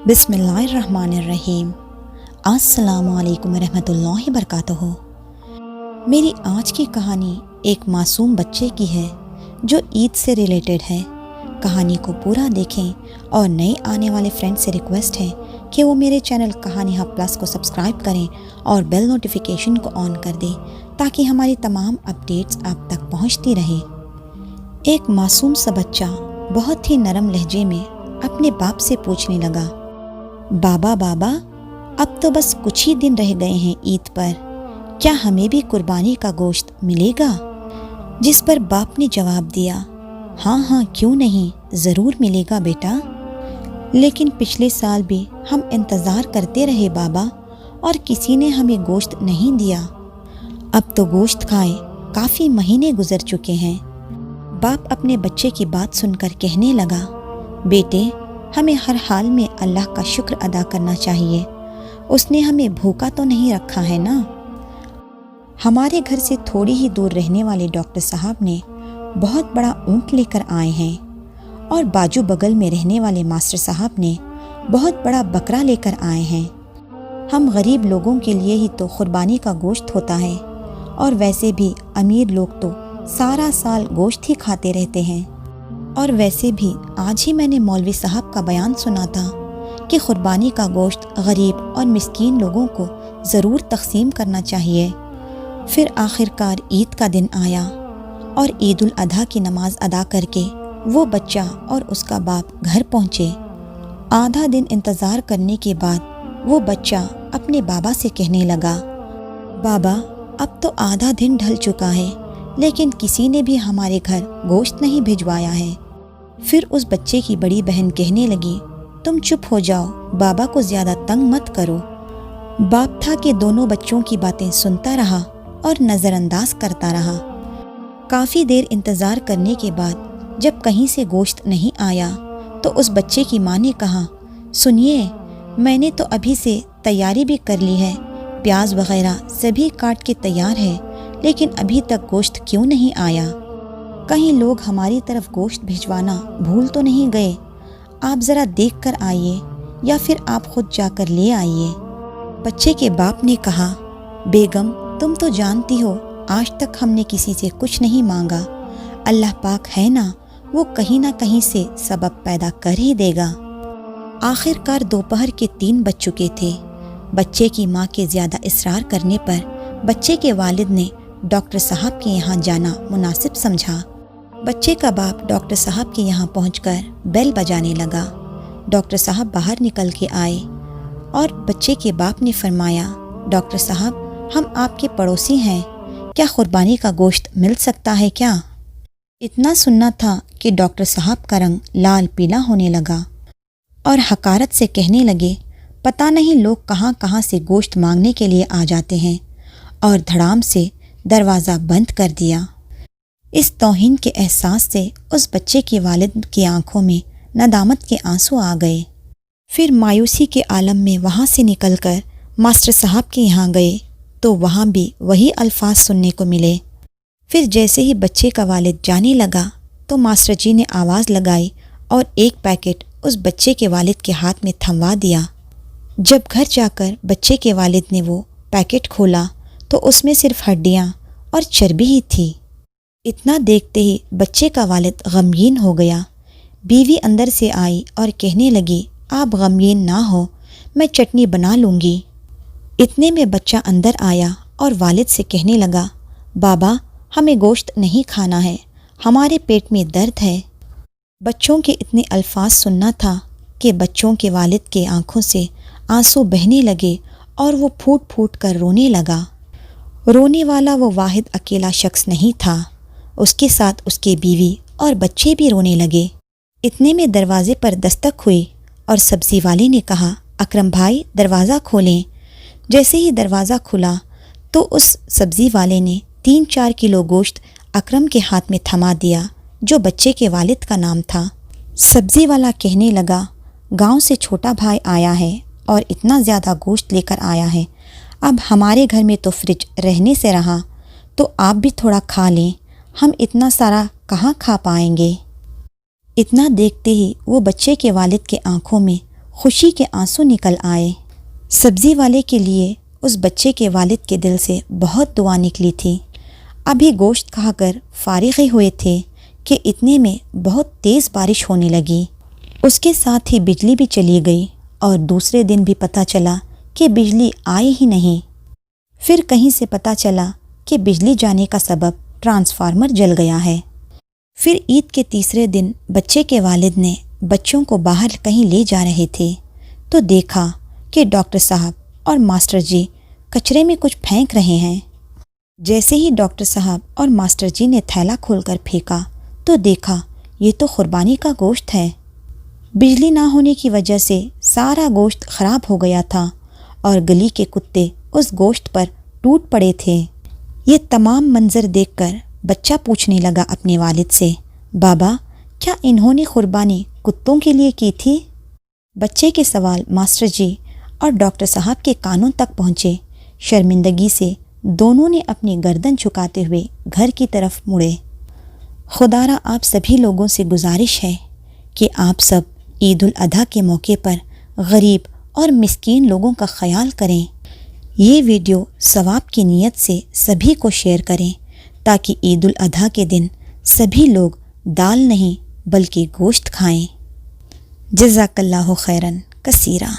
बिस्मिल्लाहिर्रहमानिर्रहीम। अस्सलामु अलैकुम रहमतुल्लाहि वबरकातुहू। मेरी आज की कहानी एक मासूम बच्चे की है जो ईद से रिलेटेड है। कहानी को पूरा देखें और नए आने वाले फ्रेंड से रिक्वेस्ट है कि वो मेरे चैनल कहानी हब प्लस को सब्सक्राइब करें और बेल नोटिफिकेशन को ऑन कर दें ताकि हमारी तमाम अपडेट्स आप तक पहुंचती रहे। एक मासूम सा बच्चा बहुत ही नरम लहजे में अपने बाप से पूछने लगा, बाबा बाबा, अब तो बस कुछ ही दिन रह गए हैं ईद पर, क्या हमें भी कुर्बानी का गोश्त मिलेगा? जिस पर बाप ने जवाब दिया, हाँ हाँ क्यों नहीं, ज़रूर मिलेगा बेटा। लेकिन पिछले साल भी हम इंतज़ार करते रहे बाबा और किसी ने हमें गोश्त नहीं दिया। अब तो गोश्त खाए काफ़ी महीने गुजर चुके हैं। बाप अपने बच्चे की बात सुनकर कहने लगा, बेटे, हमें हर हाल में अल्लाह का शुक्र अदा करना चाहिए। उसने हमें भूखा तो नहीं रखा है ना। हमारे घर से थोड़ी ही दूर रहने वाले डॉक्टर साहब ने बहुत बड़ा ऊँट लेकर आए हैं और बाजू बगल में रहने वाले मास्टर साहब ने बहुत बड़ा बकरा लेकर आए हैं। हम गरीब लोगों के लिए ही तो कुर्बानी का गोश्त होता है और वैसे भी अमीर लोग तो सारा साल गोश्त ही खाते रहते हैं। और वैसे भी आज ही मैंने मौलवी साहब का बयान सुना था कि कुर्बानी का गोश्त गरीब और मिस्कीन लोगों को ज़रूर तकसीम करना चाहिए। फिर आखिरकार ईद का दिन आया और ईद उल अधा की नमाज अदा करके वो बच्चा और उसका बाप घर पहुँचे। आधा दिन इंतज़ार करने के बाद वो बच्चा अपने बाबा से कहने लगा, बाबा, अब तो आधा दिन ढल चुका है लेकिन किसी ने भी हमारे घर गोश्त नहीं भिजवाया है। फिर उस बच्चे की बड़ी बहन कहने लगी, तुम चुप हो जाओ, बाबा को ज़्यादा तंग मत करो। बाप था कि दोनों बच्चों की बातें सुनता रहा और नज़रअंदाज करता रहा। काफ़ी देर इंतज़ार करने के बाद जब कहीं से गोश्त नहीं आया तो उस बच्चे की माँ ने कहा, सुनिए, मैंने तो अभी से तैयारी भी कर ली है, प्याज वगैरह सभी काट के तैयार है, लेकिन अभी तक गोश्त क्यों नहीं आया? कहीं लोग हमारी तरफ गोश्त भिजवाना भूल तो नहीं गए? आप ज़रा देख कर आइए या फिर आप खुद जाकर ले आइए। बच्चे के बाप ने कहा, बेगम, तुम तो जानती हो आज तक हमने किसी से कुछ नहीं मांगा। अल्लाह पाक है ना, वो कहीं ना कहीं से सबब पैदा कर ही देगा। आखिरकार दोपहर के 3 बज चुके थे। बच्चे की माँ के ज़्यादा इसरार करने पर बच्चे के वालिद ने डॉक्टर साहब के यहाँ जाना मुनासिब समझा। बच्चे का बाप डॉक्टर साहब के यहाँ पहुंचकर बेल बजाने लगा। डॉक्टर साहब बाहर निकल के आए और बच्चे के बाप ने फरमाया, डॉक्टर साहब, हम आपके पड़ोसी हैं, क्या कुर्बानी का गोश्त मिल सकता है क्या? इतना सुनना था कि डॉक्टर साहब का रंग लाल पीला होने लगा और हकारत से कहने लगे, पता नहीं लोग कहाँ कहाँ से गोश्त मांगने के लिए आ जाते हैं, और धड़ाम से दरवाज़ा बंद कर दिया। इस तौहीन के एहसास से उस बच्चे के वालिद की आंखों में नदामत के आंसू आ गए। फिर मायूसी के आलम में वहाँ से निकलकर मास्टर साहब के यहाँ गए तो वहाँ भी वही अल्फाज सुनने को मिले। फिर जैसे ही बच्चे का वालिद जाने लगा तो मास्टर जी ने आवाज़ लगाई और एक पैकेट उस बच्चे के वालिद के हाथ में थमवा दिया। जब घर जाकर बच्चे के वालिद ने वो पैकेट खोला तो उसमें सिर्फ हड्डियाँ और चर्बी ही थी। इतना देखते ही बच्चे का वालिद गमगीन हो गया। बीवी अंदर से आई और कहने लगी, आप गमगीन ना हो, मैं चटनी बना लूँगी। इतने में बच्चा अंदर आया और वालिद से कहने लगा, बाबा, हमें गोश्त नहीं खाना है, हमारे पेट में दर्द है। बच्चों के इतने अल्फाज सुनना था कि बच्चों के वालिद के आँखों से आंसू बहने लगे और वो फूट फूट कर रोने लगा। रोने वाला वो वाहिद अकेला शख्स नहीं था, उसके साथ उसके बीवी और बच्चे भी रोने लगे। इतने में दरवाजे पर दस्तक हुई और सब्ज़ी वाले ने कहा, अकरम भाई, दरवाज़ा खोलें। जैसे ही दरवाज़ा खुला तो उस सब्ज़ी वाले ने 3-4 किलो गोश्त अकरम के हाथ में थमा दिया, जो बच्चे के वालिद का नाम था। सब्ज़ी वाला कहने लगा, गांव से छोटा भाई आया है और इतना ज़्यादा गोश्त लेकर आया है, अब हमारे घर में तो फ्रिज रहने से रहा, तो आप भी थोड़ा खा लें, हम इतना सारा कहाँ खा पाएंगे। इतना देखते ही वो बच्चे के वालिद के आंखों में خوشی کے آنسو نکل آئے۔ سبزی والے کے لیے اس بچے کے والد کے دل سے بہت دعا نکلی تھی۔ ابھی گوشت کھا کر فارغ ہی ہوئے تھے کہ اتنے میں بہت تیز بارش ہونے لگی۔ اس کے ساتھ ہی بجلی بھی چلی گئی اور دوسرے دن بھی پتہ چلا کہ بجلی آئی ہی نہیں۔ پھر کہیں سے پتہ چلا کہ بجلی جانے کا سبب ٹرانسفارمر جل گیا ہے۔ پھر عید کے تیسرے دن بچے کے والد نے بچوں کو باہر کہیں لے جا رہے تھے تو دیکھا کہ ڈاکٹر صاحب اور ماسٹر جی کچرے میں کچھ پھینک رہے ہیں۔ جیسے ہی ڈاکٹر صاحب اور ماسٹر جی نے تھیلا کھول کر پھینکا تو دیکھا یہ تو قربانی کا گوشت ہے۔ بجلی نہ ہونے کی وجہ سے سارا گوشت خراب ہو گیا تھا اور گلی کے کتے اس گوشت پر ٹوٹ پڑے تھے۔ یہ تمام منظر دیکھ کر بچہ پوچھنے لگا اپنے والد سے، بابا کیا انہوں نے قربانی کتوں کے لیے کی تھی؟ بچے کے سوال ماسٹر جی اور ڈاکٹر صاحب کے کانوں تک پہنچے۔ شرمندگی سے دونوں نے اپنی گردن جھکاتے ہوئے گھر کی طرف مڑے۔ خدارا آپ سبھی لوگوں سے گزارش ہے کہ آپ سب عید الاضحیٰ کے موقع پر غریب اور مسکین لوگوں کا خیال کریں۔ یہ ویڈیو ثواب کی نیت سے سبھی کو شیئر کریں تاکہ عید الاضحیٰ کے دن سبھی لوگ دال نہیں بلکہ گوشت کھائیں۔ جزاک اللہ خیراً کثیرا۔